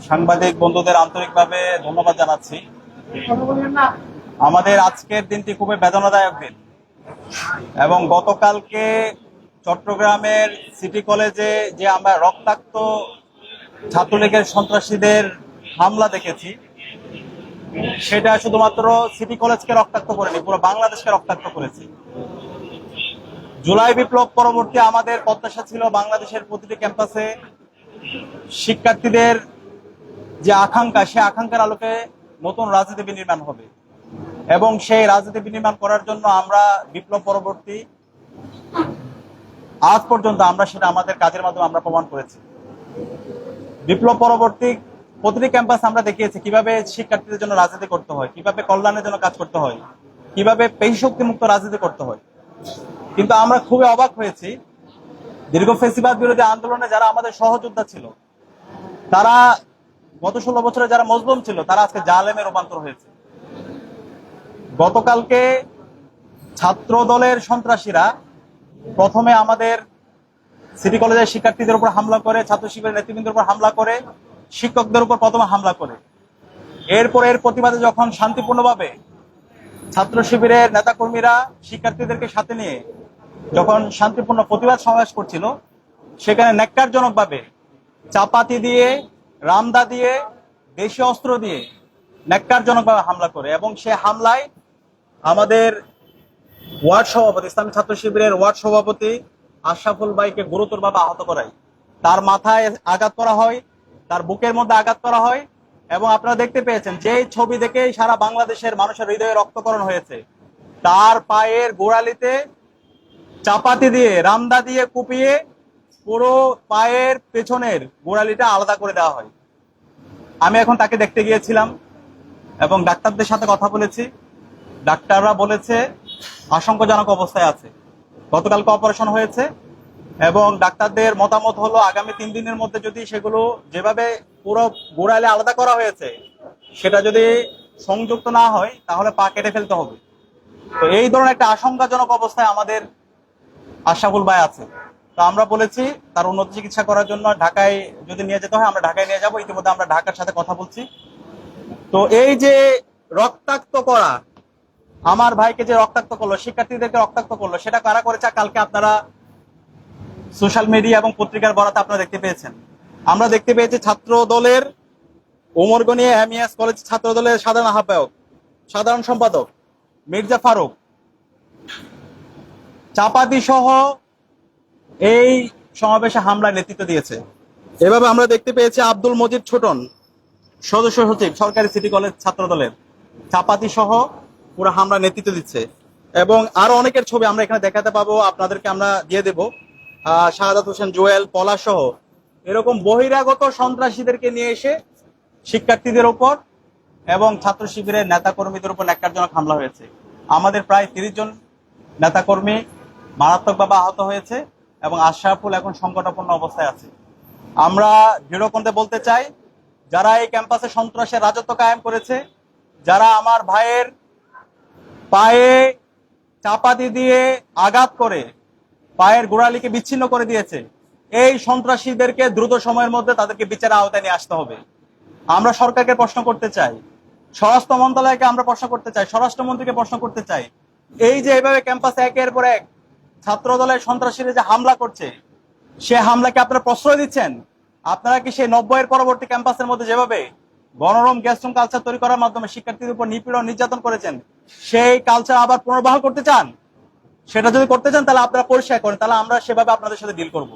সাংবাদিক বন্ধুদের আন্তরিকভাবে ধন্যবাদ জানাচ্ছি। আমাদের আজকের দিনটি খুবই বেদনাদায়ক দিন এবং গতকালকে চট্টগ্রামের সিটি কলেজে যে আমরা রক্তাক্ত ছাত্রলীগের সন্ত্রাসীদের হামলা দেখেছি, সেটা শুধুমাত্র সিটি কলেজকে রক্তাক্ত করেনি, পুরো বাংলাদেশকে রক্তাক্ত করেছে। জুলাই বিপ্লব পরবর্তী আমাদের প্রত্যাশা ছিল বাংলাদেশের প্রতিটি ক্যাম্পাসে শিক্ষার্থীদের যে আকাঙ্ক্ষা, সে আকাঙ্ক্ষার আলোকে নতুন রাজনীতি বিনির্মাণ হবে এবং সেই রাজনীতি বিনির্মাণ করার জন্য আমরা বিপ্লব পরবর্তী আজ পর্যন্ত আমরা সেটা আমাদের কাজের মাধ্যমে আমরা প্রমাণ করেছি। বিপ্লব পরবর্তী প্রতিটি ক্যাম্পাস আমরা দেখিয়েছি কিভাবে শিক্ষার্থীদের জন্য রাজনীতি করতে হয়, কিভাবে কল্যাণের জন্য কাজ করতে হয়, কিভাবে পেশি মুক্ত রাজনীতি করতে হয়। কিন্তু আমরা খুবই অবাক হয়েছি, দীর্ঘ ফেসিবাদ বিরোধী আন্দোলনে যারা আমাদের সহযোদ্ধা ছিল, তারা গত 16 বছরে যারা মজলুম ছিল, তারা আজকে জালেমে রূপান্তর হয়েছে। গতকালকে ছাত্র দলের সন্ত্রাসীরা প্রথমে আমাদের সিটি কলেজের শিক্ষার্থীদের উপর হামলা করে, ছাত্র শিবিরের নেতৃবৃন্দের উপর হামলা করে, শিক্ষকদের উপর প্রথমে হামলা করে। এরপর এর প্রতিবাদে যখন শান্তিপূর্ণভাবে ছাত্র শিবিরের নেতাকর্মীরা শিক্ষার্থীদেরকে সাথে নিয়ে যখন শান্তিপূর্ণ প্রতিবাদ সমাবেশ করছিল, সেখানে ন্যাক্কারজনকভাবে চাপাতি দিয়ে, রামদা দিয়ে, দেশীয় অস্ত্র দিয়ে ন্যাক্কারজনকভাবে হামলা করে এবং সে হামলায় আমাদের ওয়ার্ড সভাপতি, ইসলামী ছাত্র শিবিরের ওয়ার্ড সভাপতি আশরাফুল ভাইকে গুরুতরভাবে আহত করায়। তার মাথায় আঘাত করা হয়, তার বুকের মধ্যে আঘাত করা হয় এবং আপনারা দেখতে পেয়েছেন যে ছবি দেখেই সারা বাংলাদেশের মানুষের হৃদয়ে রক্তকরণ হয়েছে। তার পায়ের গোড়ালিতে চাপাতি দিয়ে, রামদা দিয়ে কুপিয়ে পুরো পায়ের পেছনের গোড়ালিটা আলাদা করে দেওয়া হয়। আমি এখন তাকে দেখতে গিয়েছিলাম এবং ডাক্তারদের সাথে কথা বলেছি। ডাক্তাররা বলেছে আশঙ্কাজনক অবস্থায় আছে। গতকালকে অপারেশন হয়েছে এবং ডাক্তারদের মতামত হলো আগামী 3 দিনের মধ্যে যদি সেগুলো যেভাবে পুরো গোড়ালে আলাদা করা হয়েছে সেটা যদি সংযুক্ত না হয়, তাহলে পা কেটে ফেলতে হবে। তো এই ধরনের একটা আশঙ্কাজনক অবস্থায় আমাদের আশরাফুল ভাই আছে। তো আমরা বলেছি তার উন্নত চিকিৎসা করার জন্য ঢাকায় যদি নিয়ে যেতে হয় আমরা ঢাকায় নিয়ে যাবো। ইতিমধ্যে আমরা ঢাকার সাথে কথা বলছি। তো এই যে রক্তাক্ত করা, আমার ভাইকে যে রক্তাক্ত করলো, শিক্ষার্থীদেরকে রক্তাক্ত করলো, সেটা কারা করেছে কালকে আপনারা সোশ্যাল মিডিয়া এবং পত্রিকার বরাতে আপনারা দেখতে পেয়েছেন। আমরা দেখতে পেয়েছি ছাত্র দলের ওমরগনিয়া এমইএস কলেজ ছাত্র দলের সাধারণ আহ্বায়ক, সাধারণ সম্পাদক মির্জা ফারুক চাপাতি সহ এই সমাবেশে হামলার নেতৃত্ব দিয়েছে। এভাবে আমরা দেখতে পেয়েছি আব্দুল মজিদ ছোটন, সদস্য সচিব সরকারি সিটি কলেজ ছাত্র দলের, চাপাতি সহ পুরো হামলা নেতৃত্ব দিচ্ছে এবং আরো অনেকের ছবি আমরা এখানে দেখাতে পাবো, আপনাদেরকে আমরা দিয়ে দেব। শাহাদাত হোসেন জুয়েল, পলা সহ এরকম বহিরাগত সন্ত্রাসীদেরকে নিয়ে এসে শিক্ষার্থীদের উপর এবং ছাত্র শিবিরের নেতাকর্মীদের উপর ন্যাক্কারজনক হামলা হয়েছে। আমাদের প্রায় 30 জন নেতাকর্মী মারাত্মকভাবে আহত হয়েছে এবং আশরাফুল এখন সংকটাপন্ন অবস্থায় আছে। আমরা দৃঢ়কণ্ঠে বলতে চাই, যারা এই ক্যাম্পাসে সন্ত্রাসের রাজত্ব কায়েম করেছে, যারা আমার ভাইয়ের পায়ে চাপাতি দিয়ে আঘাত করে পায়ের গোড়ালিকে বিচ্ছিন্ন করে দিয়েছে, এই সন্ত্রাসীদেরকে দ্রুত সময়ের মধ্যে তাদেরকে বিচারের আওতায় নিয়ে আসতে হবে। আমরা সরকারকে প্রশ্ন করতে চাই, স্বরাষ্ট্র মন্ত্রণালয়কে আমরা প্রশ্ন করতে চাই, স্বরাষ্ট্রমন্ত্রীকে প্রশ্ন করতে চাই, এই যে এভাবে ক্যাম্পাসে একের পর এক ছাত্র দলের সন্ত্রাসীরা যে হামলা করছে, সে হামলাকে আপনারা প্রশ্রয় দিচ্ছেন? আপনারা কি সেই 90-এর পরবর্তী ক্যাম্পাসের মধ্যে যেভাবে গণরম গ্যাস্ট্রুম কালচার তৈরি করার মাধ্যমে শিক্ষার্থীদের উপর নিপীড়ন নির্যাতন করেছেন, সেই কালচার আবার পুনর্বহাল করতে চান? সেটা যদি করতে চান তাহলে আপনারা পরিষ্কার করেন, তাহলে আমরা সেভাবে আপনাদের সাথে ডিল করব।